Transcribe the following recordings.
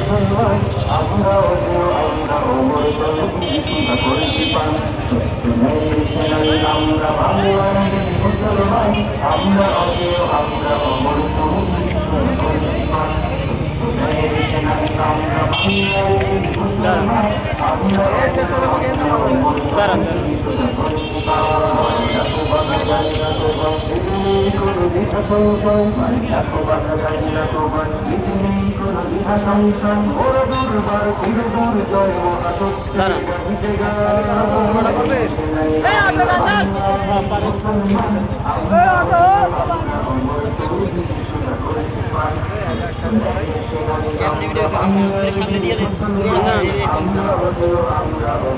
মুসলমান আমরা অজেয় আমরা অমর করেছি পান আমরা বাংলাদেশ মুসলমান আমরা অজেয় আমরা অমর করেছি পান আমরা বাংলাদেশ মুসলমান আমরা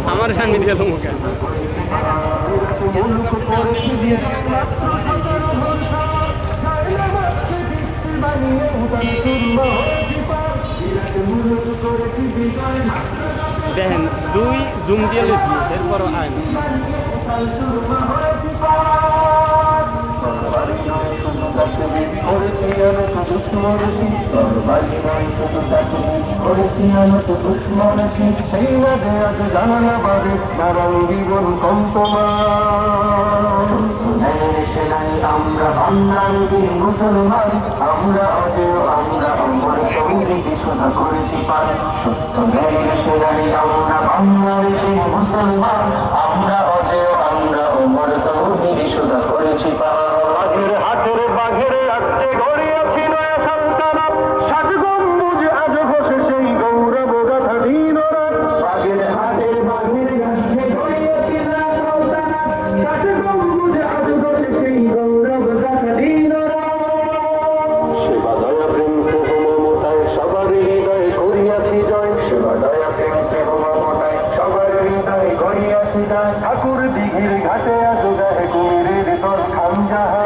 আমার সামনে দিয়ে মুখে দেখেন দুই জুম দিয়ে লেছি এরপর আয় না আমরা বাংলাদেশ মুসলমান আমরা অজেয় আমরা অমর শোধা করেছি পান সত্য ন্যায়ের সেনাই আমরা বাংলাদেশ মুসলমান আমরা অজেয় আমরা অমর তৌহিদ শোধা করেছি পান হাটের বাঘের আটকে গড়িয়াছি নয়া সালতানা ষাট গম্বুজ আজ ঘষে সেই গৌরব গাথা দিনরা বাঘের হাটের বাঘের আটকে গড়িয়াছি নয়া সালতানা ষাট গম্বুজ আজ ঘষে সেই গৌরব গাথা দিনরা সেবা দয়া প্রেম স্নেহ মমতায় সবার হৃদয়ে করিয়াছি জয় সেবা দয়া প্রেম স্নেহ মমতায় সবার হৃদয়ে করিয়াছি জয় ঠাকুর দিঘির ঘাটে আজ গায়ে কুমিরের তোর খামজাহা